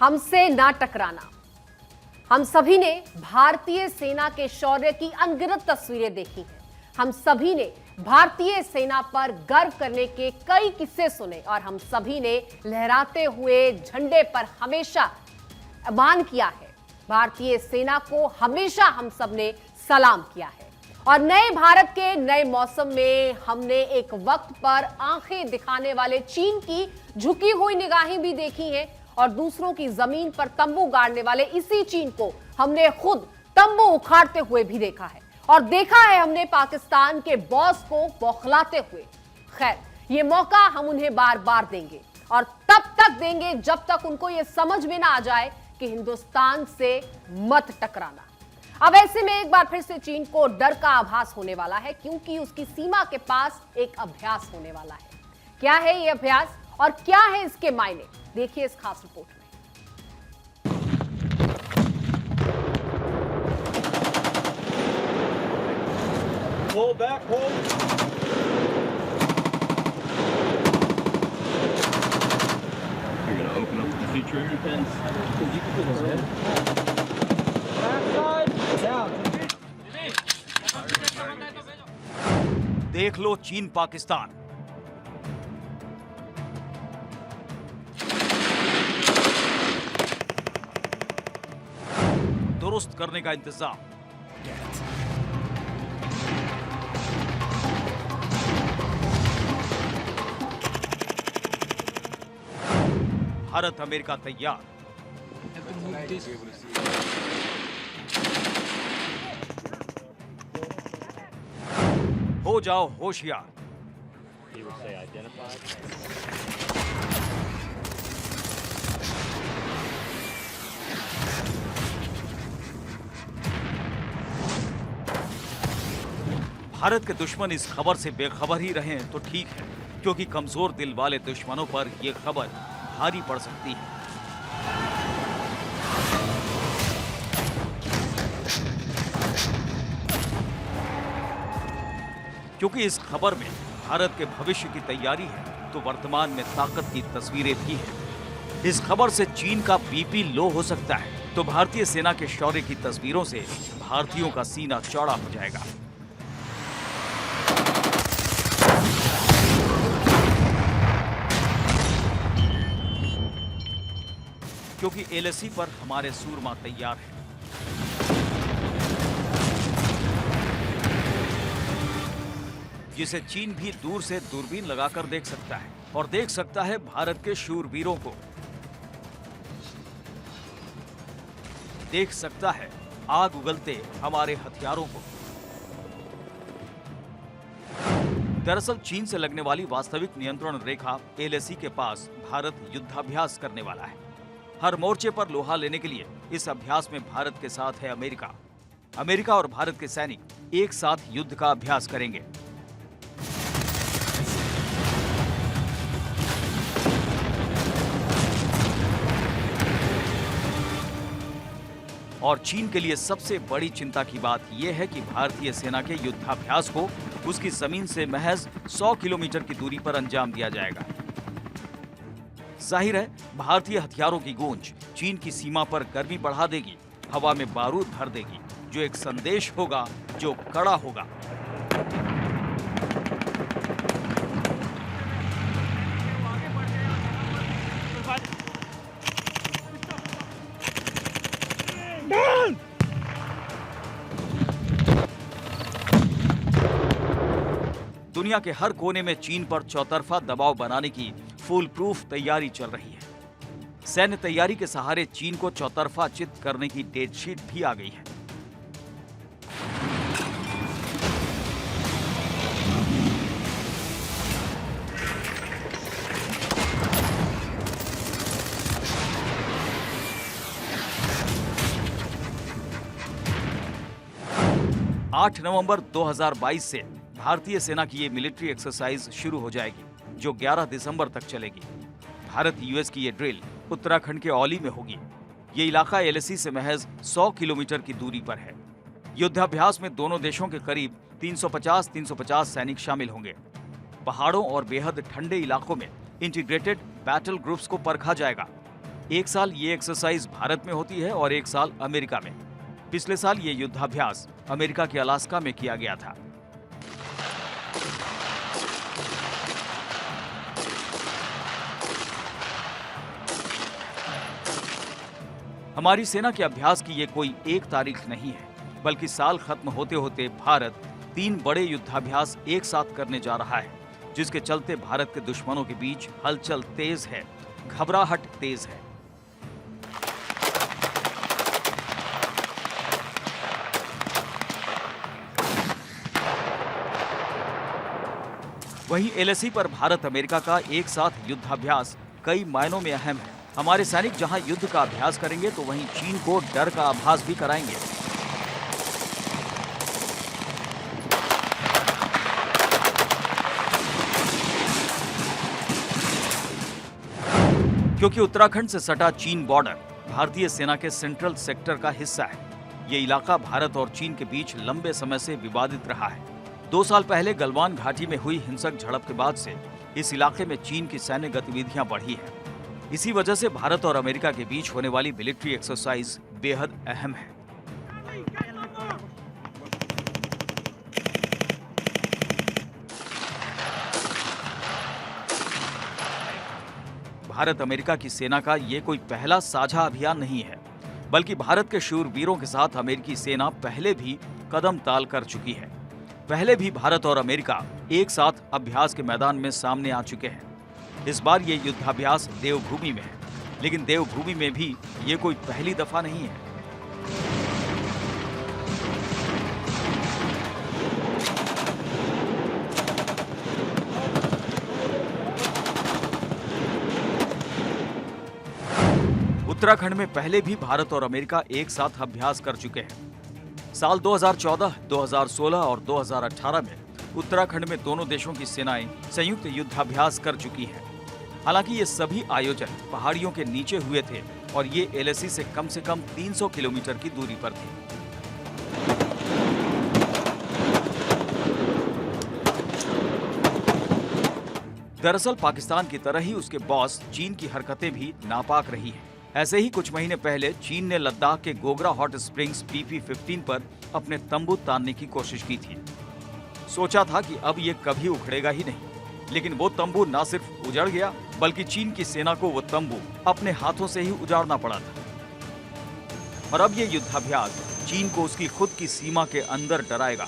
हमसे ना टकराना। हम सभी ने भारतीय सेना के शौर्य की अनगिनत तस्वीरें देखी हैं। हम सभी ने भारतीय सेना पर गर्व करने के कई किस्से सुने और हम सभी ने लहराते हुए झंडे पर हमेशा मान किया है। भारतीय सेना को हमेशा हम सब ने सलाम किया है और नए भारत के नए मौसम में हमने एक वक्त पर आंखें दिखाने वाले चीन की झुकी हुई निगाहें भी देखी हैं और दूसरों की जमीन पर तंबू गाड़ने वाले इसी चीन को हमने खुद तंबू उखाड़ते हुए भी देखा है और देखा है हमने पाकिस्तान के बॉस को बौखलाते हुए। खैर, ये मौका हम उन्हें बार बार देंगे और तब तक देंगे जब तक उनको ये समझ में ना आ जाए कि हिंदुस्तान से मत टकराना। अब ऐसे में एक बार फिर से चीन को डर का आभास होने वाला है क्योंकि उसकी सीमा के पास एक अभ्यास होने वाला है। क्या है ये अभ्यास और क्या है इसके मायने, देखिए इस खास रिपोर्ट में। Pull back, hold. You're gonna open up the two trigger pins. You can put this in. Backside, down. देख लो चीन पाकिस्तान। दुरुस्त करने का इंतजाम। भारत अमेरिका तैयार। हो जाओ होशियार। भारत के दुश्मन इस खबर से बेखबर ही रहें तो ठीक है, क्योंकि कमजोर दिल वाले दुश्मनों पर यह खबर भारी पड़ सकती है। क्योंकि इस खबर में भारत के भविष्य की तैयारी है तो वर्तमान में ताकत की तस्वीरें भी हैं। इस खबर से चीन का बीपी लो हो सकता है तो भारतीय सेना के शौर्य की तस्वीरों से भारतीयों का सीना चौड़ा हो जाएगा। क्योंकि एलएसी पर हमारे सूरमा तैयार हैं। जिसे चीन भी दूर से दूरबीन लगाकर देख सकता है और देख सकता है भारत के शूरवीरों को। देख सकता है आग उगलते हमारे हथियारों को। दरअसल चीन से लगने वाली वास्तविक नियंत्रण रेखा एलएसी के पास भारत युद्धाभ्यास करने वाला है। हर मोर्चे पर लोहा लेने के लिए इस अभ्यास में भारत के साथ है अमेरिका। अमेरिका और भारत के सैनिक एक साथ युद्ध का अभ्यास करेंगे। और चीन के लिए सबसे बड़ी चिंता की बात यह है कि भारतीय सेना के युद्धाभ्यास को उसकी जमीन से महज 100 किलोमीटर की दूरी पर अंजाम दिया जाएगा। जाहिर है, भारतीय हथियारों की गूंज चीन की सीमा पर गर्मी बढ़ा देगी, हवा में बारूद भर देगी, जो एक संदेश होगा जो कड़ा होगा। दुनिया के हर कोने में चीन पर चौतरफा दबाव बनाने की फुल प्रूफ तैयारी चल रही है। सैन्य तैयारी के सहारे चीन को चौतरफा चित करने की डेट शीट भी आ गई है। आठ नवंबर 2022 से भारतीय सेना की ये मिलिट्री एक्सरसाइज शुरू हो जाएगी, जो 11 दिसंबर तक चलेगी। भारत यूएस की ये ड्रिल उत्तराखंड के औली में होगी। ये इलाका एलएसी से महज 100 किलोमीटर की दूरी पर है। युद्धाभ्यास में दोनों देशों के करीब 350 सैनिक शामिल होंगे। पहाड़ों और बेहद ठंडे इलाकों में इंटीग्रेटेड बैटल ग्रुप्स को परखा जाएगा। एक साल ये एक्सरसाइज भारत में होती है और एक साल अमेरिका में। पिछले साल ये युद्धाभ्यास अमेरिका के अलास्का में किया गया था। हमारी सेना के अभ्यास की ये कोई एक तारीख नहीं है, बल्कि साल खत्म होते होते भारत 3 बड़े युद्धाभ्यास एक साथ करने जा रहा है, जिसके चलते भारत के दुश्मनों के बीच हलचल तेज है, घबराहट तेज है। वहीं LAC पर भारत अमेरिका का एक साथ युद्धाभ्यास कई मायनों में अहम है। हमारे सैनिक जहां युद्ध का अभ्यास करेंगे तो वहीं चीन को डर का आभास भी कराएंगे। क्योंकि उत्तराखंड से सटा चीन बॉर्डर भारतीय सेना के सेंट्रल सेक्टर का हिस्सा है। ये इलाका भारत और चीन के बीच लंबे समय से विवादित रहा है। 2 साल पहले गलवान घाटी में हुई हिंसक झड़प के बाद से इस इलाके में चीन की सैन्य गतिविधियां बढ़ी हैं। इसी वजह से भारत और अमेरिका के बीच होने वाली मिलिट्री एक्सरसाइज बेहद अहम है। भारत अमेरिका की सेना का ये कोई पहला साझा अभियान नहीं है, बल्कि भारत के शूरवीरों के साथ अमेरिकी सेना पहले भी कदम ताल कर चुकी है। पहले भी भारत और अमेरिका एक साथ अभ्यास के मैदान में सामने आ चुके हैं। इस बार ये युद्धाभ्यास देवभूमि में है, लेकिन देवभूमि में भी ये कोई पहली दफा नहीं है। उत्तराखंड में पहले भी भारत और अमेरिका एक साथ अभ्यास कर चुके हैं। साल 2014, 2016 और 2018 में उत्तराखंड में दोनों देशों की सेनाएं संयुक्त युद्धाभ्यास कर चुकी हैं। हालांकि ये सभी आयोजन पहाड़ियों के नीचे हुए थे और ये LAC से कम 300 किलोमीटर की दूरी पर थे। दरअसल पाकिस्तान की तरह ही उसके बॉस चीन की हरकतें भी नापाक रही हैं। ऐसे ही कुछ महीने पहले चीन ने लद्दाख के गोगरा हॉट स्प्रिंग्स PP-15 पर अपने तंबू तानने की कोशिश की थी। सोचा था कि अब ये कभी उखड़ेगा ही नहीं, लेकिन वो तंबू न सिर्फ उजड़ गया, बल्कि चीन की सेना को वो तंबू अपने हाथों से ही उजाड़ना पड़ा था। और अब ये युद्धाभ्यास चीन को उसकी खुद की सीमा के अंदर डराएगा,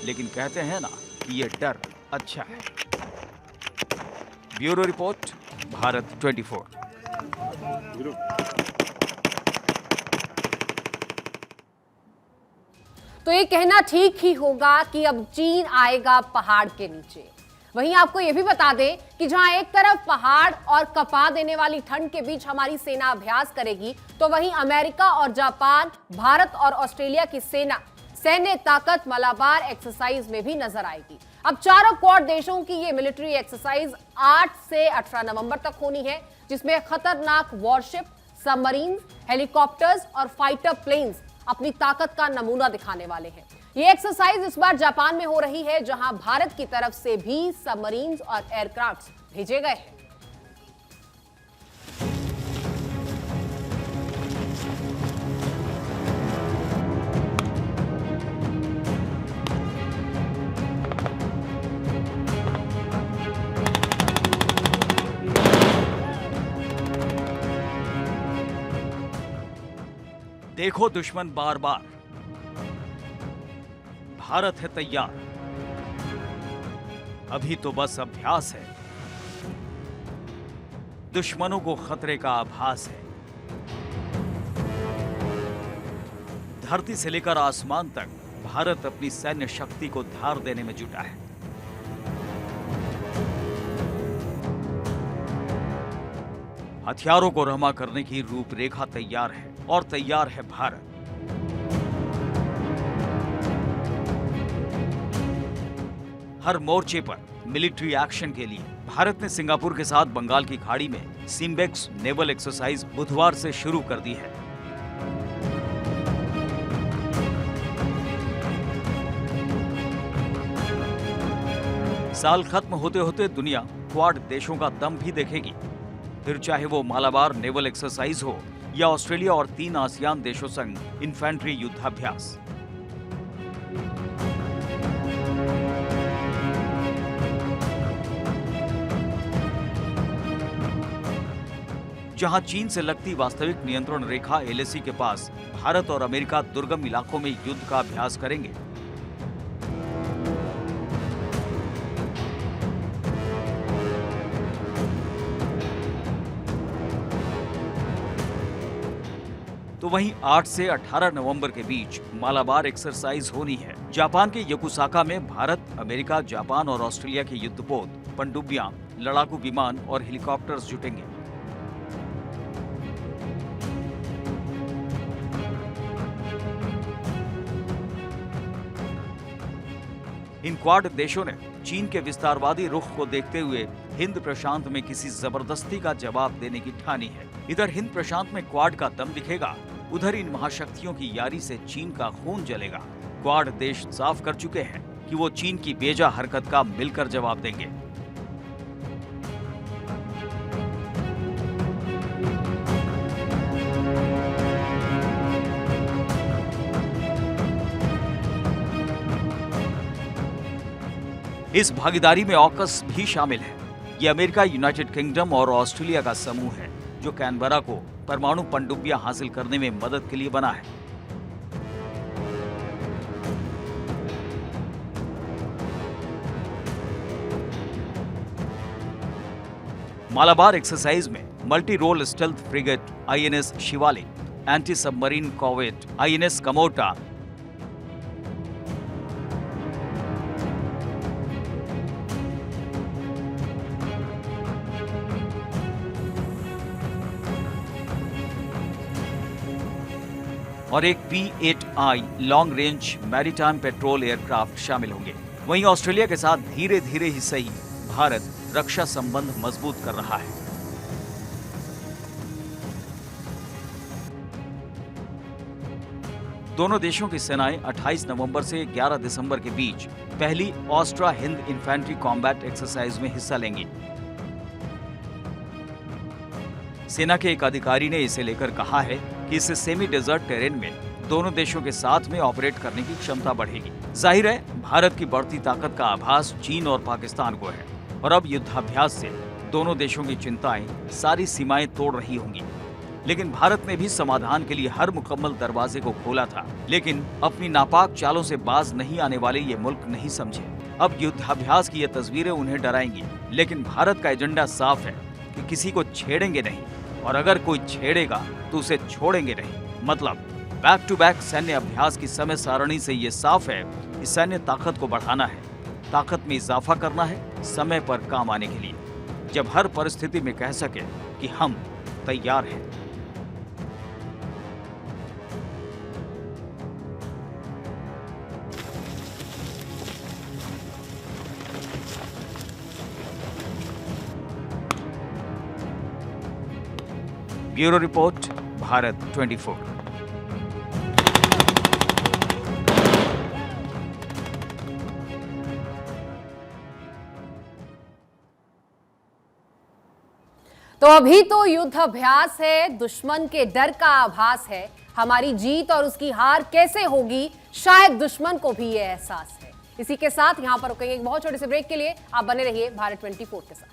लेकिन कहते हैं ना कि ये डर अच्छा है। Bureau report, Bharat 24। तो ये कहना ठीक ही होगा कि अब चीन आएगा पहाड़ के नीचे। वहीं आपको ये भी बता दें कि जहां एक तरफ पहाड़ और कपा देने वाली ठंड के बीच हमारी सेना अभ्यास करेगी, तो वहीं अमेरिका और जापान, भारत और ऑस्ट्रेलिया की सेना सैन्य ताकत मलाबार एक्सरसाइज में भी नजर आएगी। अब चारों क्वाड देशों की ये मिलिट्री एक्सरसाइज 8 से 18 नवंबर तक होनी है, जिसमें खतरनाक वॉरशिप, सबमरीन, हेलीकॉप्टर्स और फाइटर प्लेन्स अपनी ताकत का नमूना दिखाने वाले हैं। ये एक्सरसाइज इस बार जापान में हो रही है, जहां भारत की तरफ से भी सबमरीन्स और एयरक्राफ्ट्स भेजे गए हैं। देखो दुश्मन बार बार, भारत है तैयार, अभी तो बस अभ्यास है, दुश्मनों को खतरे का आभास है। धरती से लेकर आसमान तक भारत अपनी सैन्य शक्ति को धार देने में जुटा है। हथियारों को रमा करने की रूपरेखा तैयार है और तैयार है भारत। हर मोर्चे पर मिलिट्री एक्शन के लिए भारत ने सिंगापुर के साथ बंगाल की खाड़ी में सिम्बेक्स नेवल एक्सरसाइज बुधवार से शुरू कर दी है। साल खत्म होते होते दुनिया क्वाड देशों का दम भी देखेगी। फिर चाहे वो मालाबार नेवल एक्सरसाइज हो या ऑस्ट्रेलिया और 3 आसियान देशों संग इन्फेंट्री युद्धाभ्यास। जहां चीन से लगती वास्तविक नियंत्रण रेखा एलएसी के पास भारत और अमेरिका दुर्गम इलाकों में युद्ध का अभ्यास करेंगे। तो वहीं 8 से 18 नवंबर के बीच मालाबार एक्सरसाइज होनी है। जापान के योकोसाका में भारत, अमेरिका, जापान और ऑस्ट्रेलिया के युद्धपोत, पनडुब्बियां, लड़ाकू विमान और हेलीकॉप्टर्स जुटेंगे। इन क्वाड देशों ने चीन के विस्तारवादी रुख को देखते हुए हिंद प्रशांत में किसी जबरदस्ती का जवाब देने की ठानी है। इधर हिंद प्रशांत में क्वाड का दम दिखेगा, उधर इन महाशक्तियों की यारी से चीन का खून जलेगा। क्वाड देश साफ कर चुके हैं कि वो चीन की बेजा हरकत का मिलकर जवाब देंगे। इस भागीदारी में ऑकस भी शामिल है। ये अमेरिका, यूनाइटेड किंगडम और ऑस्ट्रेलिया का समूह है जो कैनबरा को परमाणु पनडुब्बियां हासिल करने में मदद के लिए बना है। मालाबार एक्सरसाइज में multi role stealth frigate INS Shivalik, anti submarine corvette INS Kamorta, और एक P-8I long range maritime patrol aircraft शामिल होंगे। वहीं ऑस्ट्रेलिया के साथ धीरे धीरे ही सही भारत रक्षा संबंध मजबूत कर रहा है। दोनों देशों की सेनाएं 28 नवंबर से 11 दिसंबर के बीच पहली ऑस्ट्रा हिंद इन्फेंट्री कॉम्बैट एक्सरसाइज में हिस्सा लेंगी। सेना के एक अधिकारी ने इसे लेकर कहा है कि इससे सेमी डेजर्ट टेरेन में दोनों देशों के साथ में ऑपरेट करने की क्षमता बढ़ेगी। जाहिर है, भारत की बढ़ती ताकत का आभास चीन और पाकिस्तान को है और अब युद्धाभ्यास से दोनों देशों की चिंताएं सारी सीमाएं तोड़ रही होंगी। लेकिन भारत ने भी समाधान के लिए हर मुकम्मल दरवाजे को खोला था, लेकिन अपनी नापाक चालों से बाज नहीं आने वाले ये मुल्क नहीं समझे। अब युद्धाभ्यास की ये तस्वीरें उन्हें डराएंगी, लेकिन भारत का एजेंडा साफ है कि किसी को छेड़ेंगे नहीं, और अगर कोई छेड़ेगा तो उसे छोड़ेंगे नहीं। मतलब बैक टू बैक सैन्य अभ्यास की समय सारणी से ये साफ है कि सैन्य ताकत को बढ़ाना है, ताकत में इजाफा करना है, समय पर काम आने के लिए, जब हर परिस्थिति में कह सके कि हम तैयार हैं। Bureau report, Bharat 24। तो अभी तो युद्ध अभ्यास है, दुश्मन के डर का आभास है। हमारी जीत और उसकी हार कैसे होगी, शायद दुश्मन को भी ये एहसास है। इसी के साथ यहां पर रुकेंगे एक बहुत छोटे से ब्रेक के लिए। आप बने रहिए भारत 24 के साथ।